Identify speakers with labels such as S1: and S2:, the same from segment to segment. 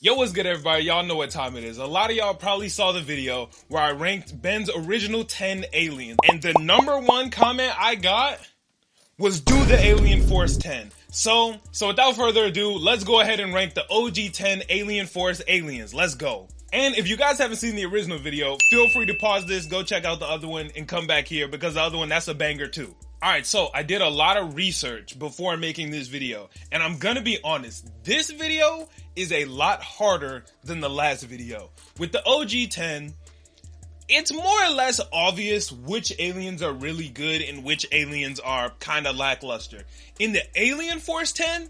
S1: Yo, what's good, everybody? Y'all know what time it is. A lot of y'all probably saw the video where I ranked Ben's original 10 aliens. And the number one comment I got was do the Alien Force 10. So without further ado, let's go ahead and rank the OG 10 Alien Force aliens. Let's go. And if you guys haven't seen the original video, feel free to pause this, go check out the other one, and come back here because the other one, that's a banger too. Alright, so I did a lot of research before making this video, and I'm gonna be honest, this video is a lot harder than the last video. With the OG 10, it's more or less obvious which aliens are really good and which aliens are kinda lackluster. In the Alien Force 10,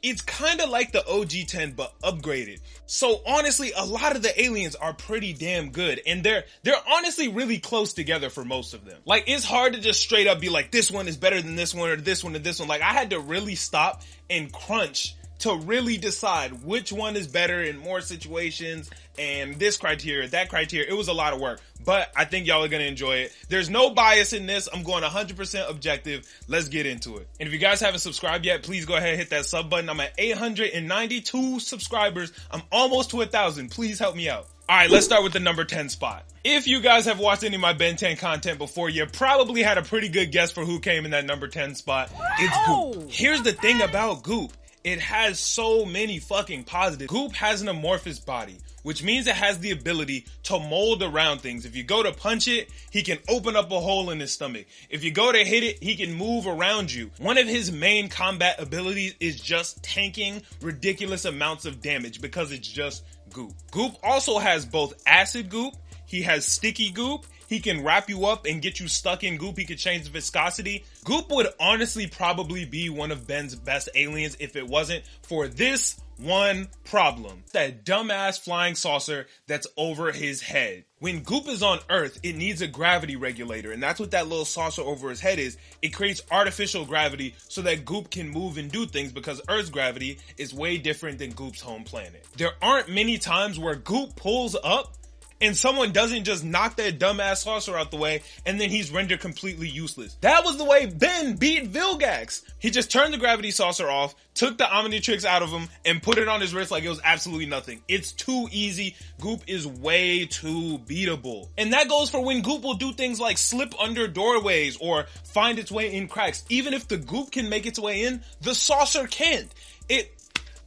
S1: it's kind of like the OG 10 but upgraded. So honestly, a lot of the aliens are pretty damn good, and they're honestly really close together for most of them. Like, it's hard to just straight up be like, this one is better than this one, or this one and this one. Like, I had to really stop and crunch to really decide which one is better in more situations, and this criteria, that criteria. It was a lot of work, but I think y'all are gonna enjoy it. There's no bias in this. I'm going 100% objective. Let's get into it. And if you guys haven't subscribed yet, please go ahead and hit that sub button. I'm at 892 subscribers. I'm almost to 1,000. Please help me out. Alright, let's start with the number 10 spot. If you guys have watched any of my Ben 10 content before, you probably had a pretty good guess for who came in that number 10 spot. It's Goop. Here's the thing about Goop. It has so many fucking positives. Goop has an amorphous body, which means it has the ability to mold around things. If you go to punch it, he can open up a hole in his stomach. If you go to hit it, he can move around you. One of his main combat abilities is just tanking ridiculous amounts of damage because it's just Goop. Goop also has both acid Goop, he has sticky Goop, he can wrap you up and get you stuck in Goop. He could change the viscosity. Goop would honestly probably be one of Ben's best aliens if it wasn't for this one problem. That dumbass flying saucer that's over his head. When Goop is on Earth, it needs a gravity regulator, and that's what that little saucer over his head is. It creates artificial gravity so that Goop can move and do things because Earth's gravity is way different than Goop's home planet. There aren't many times where Goop pulls up and someone doesn't just knock that dumbass saucer out the way, and then he's rendered completely useless. That was the way Ben beat Vilgax. He just turned the gravity saucer off, took the Omnitrix out of him, and put it on his wrist like it was absolutely nothing. It's too easy. Goop is way too beatable. And that goes for when Goop will do things like slip under doorways or find its way in cracks. Even if the Goop can make its way in, the saucer can't.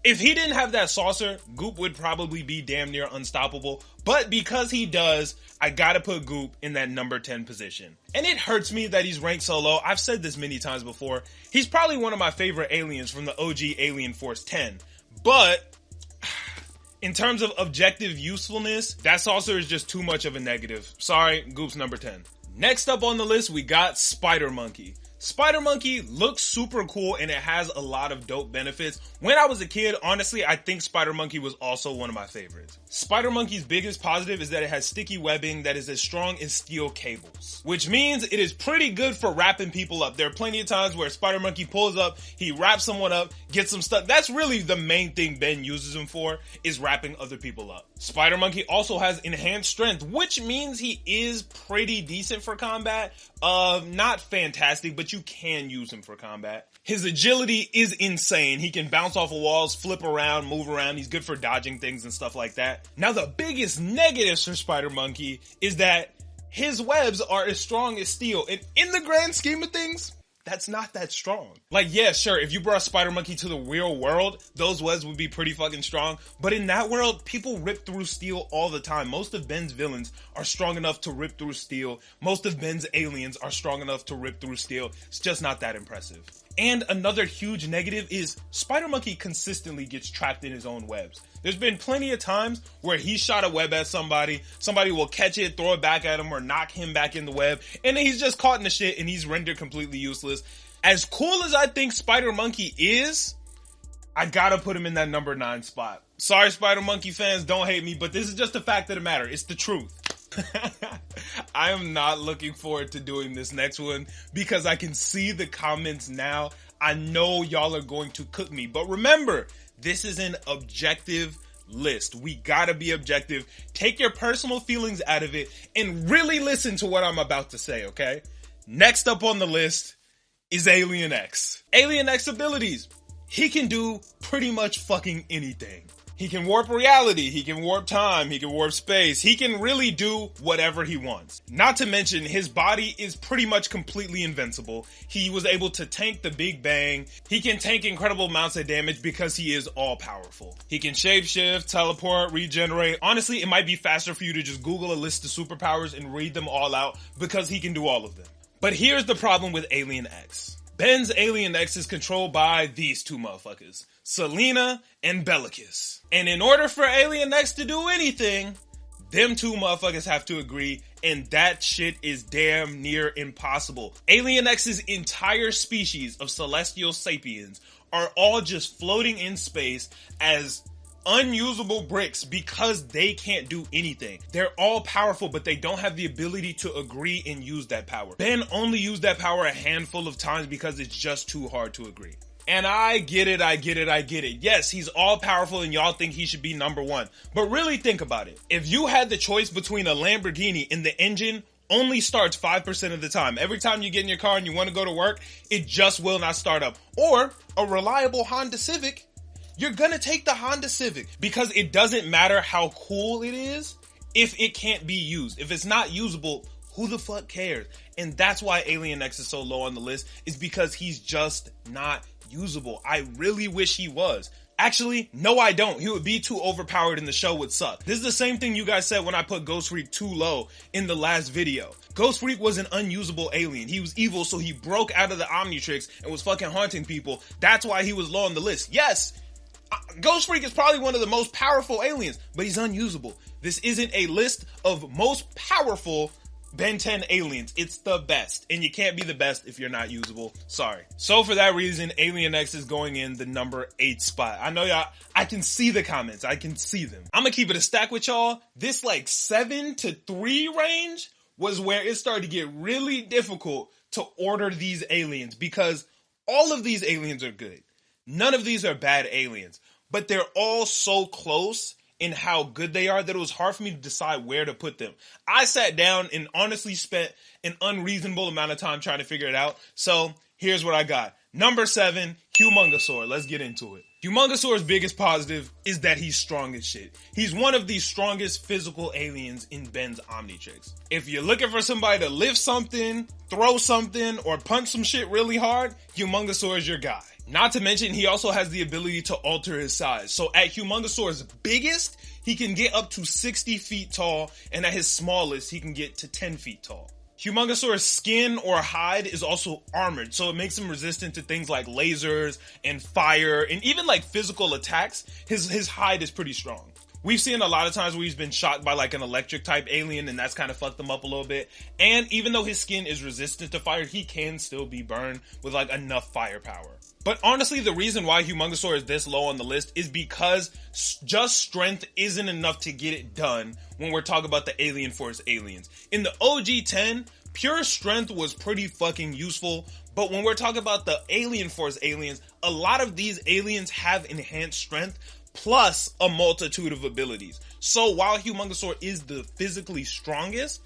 S1: If he didn't have that saucer, Goop would probably be damn near unstoppable. But because he does, I gotta put Goop in that number 10 position. And it hurts me that he's ranked so low. I've said this many times before. He's probably one of my favorite aliens from the OG Alien Force 10. But in terms of objective usefulness, that saucer is just too much of a negative. Sorry, Goop's number 10. Next up on the list, we got Spider Monkey. Spider Monkey looks super cool and it has a lot of dope benefits. When I was a kid, honestly, I think Spider Monkey was also one of my favorites. Spider Monkey's biggest positive is that it has sticky webbing that is as strong as steel cables, which means it is pretty good for wrapping people up. There are plenty of times where Spider Monkey pulls up, he wraps someone up, gets them stuck. That's really the main thing Ben uses him for, is wrapping other people up. Spider Monkey also has enhanced strength, which means he is pretty decent for combat. Not fantastic, but you can use him for combat. His agility is insane. He can bounce off of walls, flip around, move around. He's good for dodging things and stuff like that. Now, the biggest negatives for Spider Monkey is that his webs are as strong as steel. And in the grand scheme of things, that's not that strong. Like, yeah, sure, if you brought Spider Monkey to the real world, those webs would be pretty fucking strong. But in that world, people rip through steel all the time. Most of Ben's villains are strong enough to rip through steel. Most of Ben's aliens are strong enough to rip through steel. It's just not that impressive. And another huge negative is Spider Monkey consistently gets trapped in his own webs. There's been plenty of times where he shot a web at somebody will catch it, throw it back at him, or knock him back in the web, and then he's just caught in the shit and he's rendered completely useless. As cool as I think Spider Monkey is, I gotta put him in that number 9 spot. Sorry, Spider Monkey fans, don't hate me, but this is just the fact of the matter. It's the truth. I am not looking forward to doing this next one because I can see the comments now. I know y'all are going to cook me, but remember, this is an objective list. We gotta be objective. Take your personal feelings out of it and really listen to what I'm about to say, okay? Next up on the list is Alien X. Alien X abilities. He can do pretty much fucking anything. He can warp reality, he can warp time, he can warp space, he can really do whatever he wants. Not to mention, his body is pretty much completely invincible. He was able to tank the Big Bang. He can tank incredible amounts of damage because he is all powerful. He can shapeshift, teleport, regenerate. Honestly, it might be faster for you to just Google a list of superpowers and read them all out because he can do all of them. But here's the problem with Alien X. Ben's Alien X is controlled by these two motherfuckers, Selena and Bellicus. And in order for Alien X to do anything, them two motherfuckers have to agree, and that shit is damn near impossible. Alien X's entire species of celestial sapiens are all just floating in space as unusable bricks because they can't do anything. They're all powerful, but they don't have the ability to agree and use that power. Ben only used that power a handful of times because it's just too hard to agree. And I get it. Yes, he's all powerful and y'all think he should be number one. But really think about it. If you had the choice between a Lamborghini and the engine only starts 5% of the time. Every time you get in your car and you want to go to work, it just will not start up. Or a reliable Honda Civic, you're gonna take the Honda Civic because it doesn't matter how cool it is if it can't be used. If it's not usable, who the fuck cares? And that's why Alien X is so low on the list, is because he's just not usable. I really wish he was. Actually, no I don't. He would be too overpowered and the show would suck. This is the same thing you guys said when I put Ghost Freak too low in the last video. Ghost Freak was an unusable alien. He was evil, so he broke out of the Omnitrix and was fucking haunting people. That's why he was low on the list. Yes, Ghost Freak is probably one of the most powerful aliens, but he's unusable. This isn't a list of most powerful Ben 10 aliens. It's the best, and you can't be the best if you're not usable. Sorry. So for that reason, Alien X is going in the number 8 spot. I know y'all, I can see the comments. I can see them. I'm gonna keep it a stack with y'all. This like 7 to 3 range was where it started to get really difficult to order these aliens because all of these aliens are good. None of these are bad aliens, but they're all so close in how good they are that it was hard for me to decide where to put them. I sat down and honestly spent an unreasonable amount of time trying to figure it out. So here's what I got. Number 7, Humongosaur. Let's get into it. Humongosaur's biggest positive is that he's strong as shit. He's one of the strongest physical aliens in Ben's Omnitrix. If you're looking for somebody to lift something, throw something, or punch some shit really hard, Humongosaur is your guy. Not to mention, he also has the ability to alter his size. So at Humongosaur's biggest, he can get up to 60 feet tall, and at his smallest, he can get to 10 feet tall. Humongosaur's skin or hide is also armored, so it makes him resistant to things like lasers and fire, and even like physical attacks. His hide is pretty strong. We've seen a lot of times where he's been shot by like an electric type alien and that's kind of fucked him up a little bit. And even though his skin is resistant to fire, he can still be burned with like enough firepower. But honestly, the reason why Humongosaur is this low on the list is because just strength isn't enough to get it done when we're talking about the Alien Force aliens. In the OG 10, pure strength was pretty fucking useful. But when we're talking about the Alien Force aliens, a lot of these aliens have enhanced strength plus a multitude of abilities. So while Humongosaur is the physically strongest,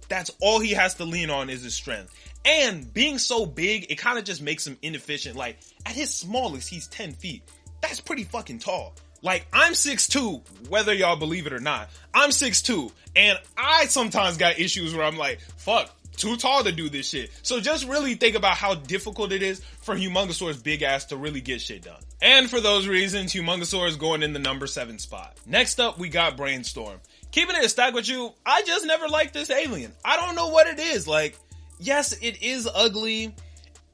S1: that's all he has to lean on is his strength. And being so big, it kind of just makes him inefficient. Like, at his smallest, he's 10 feet. That's pretty fucking tall. Like, I'm 6'2", whether y'all believe it or not. I'm 6'2", and I sometimes got issues where I'm like, fuck, too tall to do this shit. So just really think about how difficult it is for Humongosaur's big ass to really get shit done. And for those reasons, Humongosaur is going in the number 7 spot. Next up, we got Brainstorm. Keeping it a stack with you, I just never liked this alien. I don't know what it is. Like, yes, it is ugly.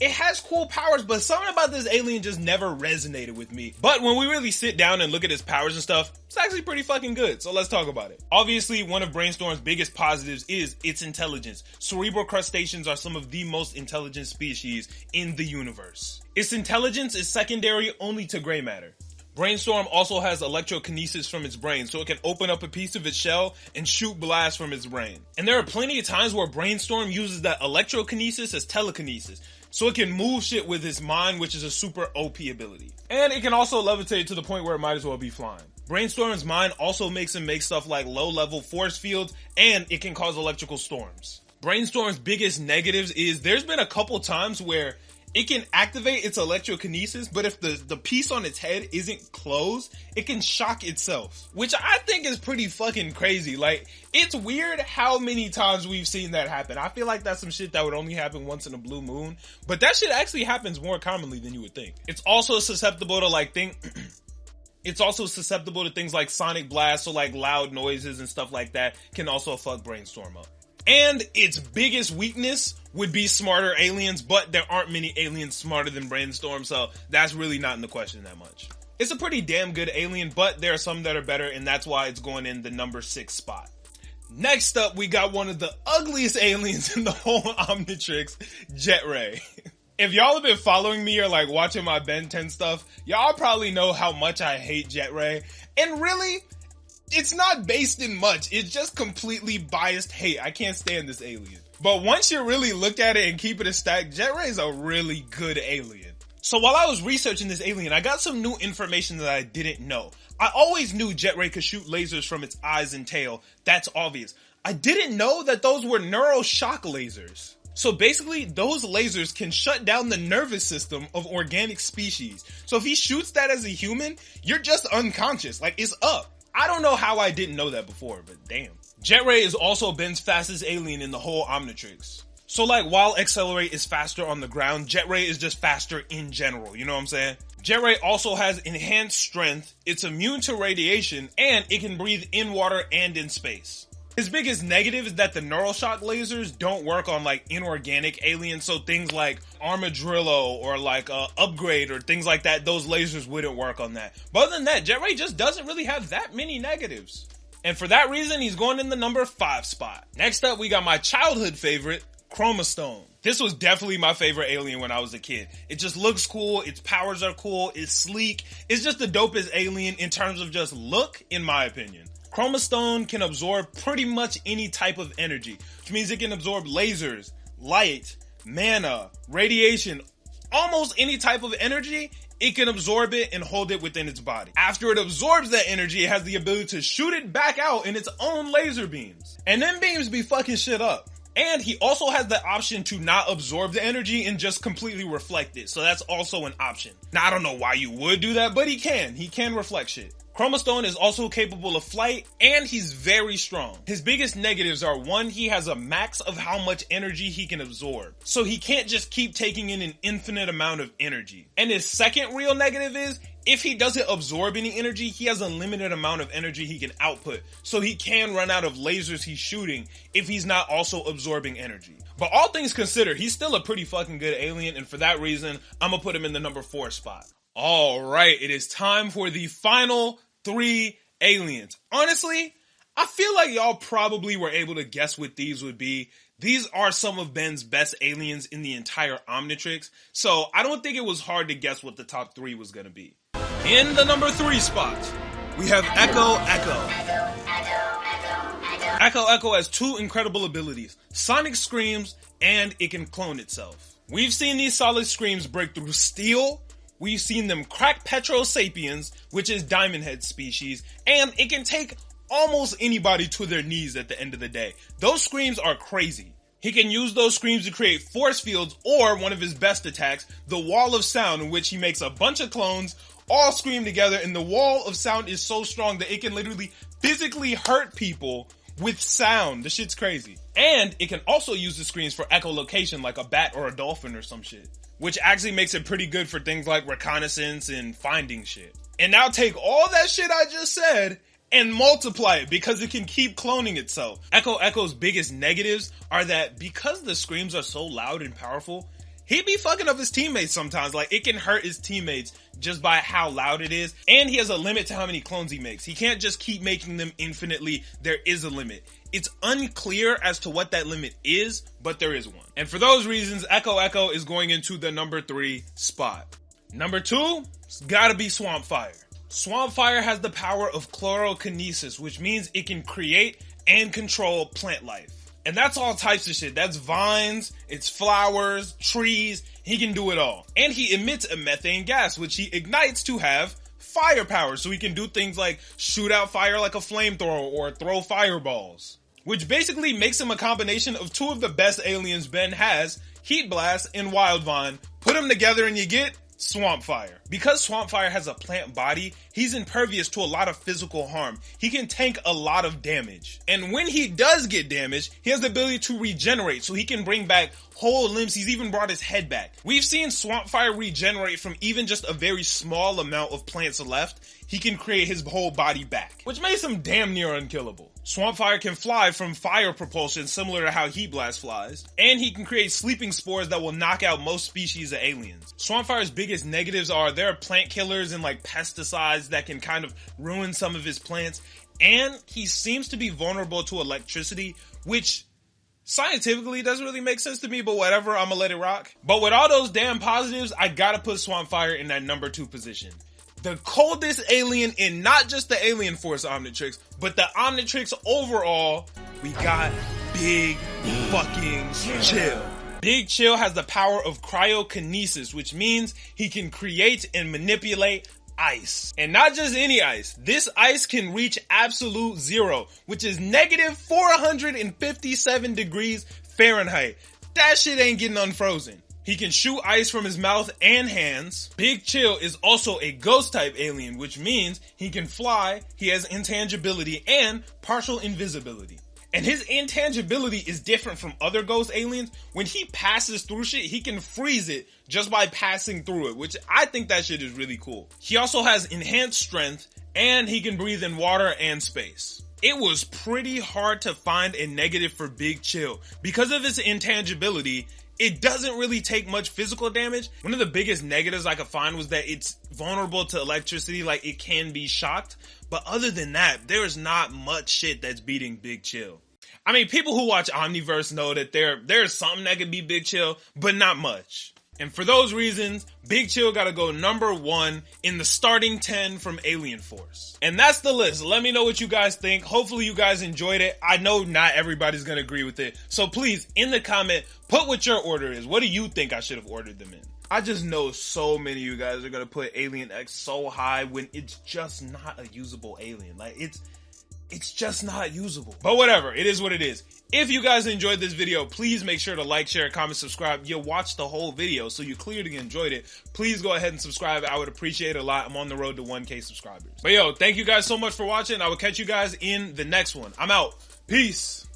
S1: It has cool powers, but something about this alien just never resonated with me. But when we really sit down and look at his powers and stuff, it's actually pretty fucking good. So let's talk about it. Obviously, one of Brainstorm's biggest positives is its intelligence. Cerebral crustaceans are some of the most intelligent species in the universe. Its intelligence is secondary only to gray matter. Brainstorm also has electrokinesis from its brain, so it can open up a piece of its shell and shoot blasts from its brain. And there are plenty of times where Brainstorm uses that electrokinesis as telekinesis, so it can move shit with its mind, which is a super OP ability. And it can also levitate to the point where it might as well be flying. Brainstorm's mind also makes him make stuff like low-level force fields, and it can cause electrical storms. Brainstorm's biggest negatives is there's been a couple times where It can activate its electrokinesis, but if the piece on its head isn't closed, it can shock itself. Which I think is pretty fucking crazy. Like, it's weird how many times we've seen that happen. I feel like that's some shit that would only happen once in a blue moon. But that shit actually happens more commonly than you would think. It's also susceptible to it's also susceptible to things like sonic blasts, so like loud noises and stuff like that can also fuck Brainstorm up. And its biggest weakness would be smarter aliens, but there aren't many aliens smarter than Brainstorm, so that's really not in the question that much. It's a pretty damn good alien, but there are some that are better, and that's why it's going in the number 6 spot. Next up, we got one of the ugliest aliens in the whole Omnitrix, Jet Ray. If y'all have been following me or like watching my Ben 10 stuff, y'all probably know how much I hate Jet Ray. And really, it's not based in much. It's just completely biased hate. I can't stand this alien. But once you really look at it and keep it a stack, Jet Ray is a really good alien. So while I was researching this alien, I got some new information that I didn't know. I always knew Jet Ray could shoot lasers from its eyes and tail. That's obvious. I didn't know that those were neuroshock lasers. So basically, those lasers can shut down the nervous system of organic species. So if he shoots that as a human, you're just unconscious. Like, it's up. I don't know how I didn't know that before, but damn. Jet Ray is also Ben's fastest alien in the whole Omnitrix. So like, while Accelerate is faster on the ground, Jet Ray is just faster in general, you know what I'm saying? Jet Ray also has enhanced strength, it's immune to radiation, and it can breathe in water and in space. His biggest negative is that the neuroshock lasers don't work on like inorganic aliens, so things like Armadillo or like Upgrade or things like that, those lasers wouldn't work on that. But other than that, Jet Ray just doesn't really have that many negatives. And for that reason, he's going in the number 5 spot. Next up, we got my childhood favorite, Chromastone. This was definitely my favorite alien when I was a kid. It just looks cool, its powers are cool, it's sleek, it's just the dopest alien in terms of just look, in my opinion. Chromastone can absorb pretty much any type of energy, which means it can absorb lasers, light, mana, radiation, almost any type of energy. It can absorb it and hold it within its body. After it absorbs that energy, it has the ability to shoot it back out in its own laser beams. And them beams be fucking shit up. And he also has the option to not absorb the energy and just completely reflect it. So that's also an option. Now, I don't know why you would do that, but he can. He can reflect shit. Chromastone is also capable of flight, and he's very strong. His biggest negatives are, 1, he has a max of how much energy he can absorb. So he can't just keep taking in an infinite amount of energy. And his second real negative is, if he doesn't absorb any energy, he has a limited amount of energy he can output. So he can run out of lasers he's shooting if he's not also absorbing energy. But all things considered, he's still a pretty fucking good alien, and for that reason, I'm gonna put him in the number 4 spot. Alright, it is time for the final 3 aliens. Honestly, I feel like y'all probably were able to guess what these would be. These are some of Ben's best aliens in the entire Omnitrix, so I don't think it was hard to guess what the top 3 was gonna be. In the number 3 spot, we have Echo Echo. Echo Echo has 2 incredible abilities, Sonic Screams, and it can clone itself. We've seen these solid screams break through steel, we've seen them crack Petro Sapiens, which is Diamond Head species, and it can take almost anybody to their knees at the end of the day. Those screams are crazy. He can use those screams to create force fields, or one of his best attacks, the Wall of Sound, in which he makes a bunch of clones all scream together, and the Wall of Sound is so strong that it can literally physically hurt people with sound. The shit's crazy. And it can also use the screams for echolocation, like a bat or a dolphin or some shit, which actually makes it pretty good for things like reconnaissance and finding shit. And now take all that shit I just said and multiply it, because it can keep cloning itself. Echo Echo's biggest negatives are that because the screams are so loud and powerful, he be fucking up his teammates sometimes. Like, it can hurt his teammates just by how loud it is. And he has a limit to how many clones he makes. He can't just keep making them infinitely. There is a limit. It's unclear as to what that limit is, but there is one. And for those reasons, Echo Echo is going into the number 3 spot. Number 2, it's gotta be Swamp Fire. Swamp Fire has the power of chlorokinesis, which means it can create and control plant life. And that's all types of shit. That's vines, it's flowers, trees, he can do it all. And he emits a methane gas, which he ignites to have firepower, so he can do things like shoot out fire like a flamethrower or throw fireballs. which basically makes him a combination of two of the best aliens Ben has, Heat Blast and Wild Vine. Put them together and you get Swamp Fire. Because Swamp Fire has a plant body, he's impervious to a lot of physical harm. He can tank a lot of damage. And when he does get damaged, he has the ability to regenerate, so he can bring back whole limbs. He's even brought his head back. We've seen Swamp Fire regenerate from even just a very small amount of plants left. He can create his whole body back, which makes him damn near unkillable. Swamp Fire can fly from fire propulsion, similar to how Heat Blast flies, and he can create sleeping spores that will knock out most species of aliens. Swamp Fire's biggest negatives are there are plant killers and like pesticides that can kind of ruin some of his plants, and he seems to be vulnerable to electricity, which scientifically doesn't really make sense to me, but whatever, I'm gonna let it rock. But with all those damn positives, I gotta put Swamp Fire in that number 2 position. The coldest alien in not just the Alien Force Omnitrix, but the Omnitrix overall, we got Big fucking Chill. Big Chill has the power of cryokinesis, which means he can create and manipulate ice. And not just any ice. This ice can reach absolute zero, which is negative 457 degrees Fahrenheit. That shit ain't getting unfrozen. He can shoot ice from his mouth and hands. Big Chill is also a ghost type alien, which means he can fly, he has intangibility, and partial invisibility. And his intangibility is different from other ghost aliens. When he passes through shit, he can freeze it just by passing through it, which I think that shit is really cool. He also has enhanced strength, and he can breathe in water and space. It was pretty hard to find a negative for Big Chill. Because of his intangibility, it doesn't really take much physical damage. One of the biggest negatives I could find was that it's vulnerable to electricity, like it can be shocked. But other than that, there's not much shit that's beating Big Chill. I mean, people who watch Omniverse know that there's something that could be Big Chill, but not much. And for those reasons, Big Chill gotta go number 1 in the starting 10 from Alien Force. And that's the list. Let me know what you guys think. Hopefully you guys enjoyed it. I know not everybody's gonna agree with it. So please, in the comment, put what your order is. What do you think I should have ordered them in? I just know so many of you guys are gonna put Alien X so high when it's just not a usable alien. Like, it's just not usable. But whatever, it is what it is. If you guys enjoyed this video, please make sure to like, share, comment, subscribe. You watched the whole video, so you clearly enjoyed it. Please go ahead and subscribe. I would appreciate it a lot. I'm on the road to 1K subscribers. But yo, thank you guys so much for watching. I will catch you guys in the next one. I'm out. Peace.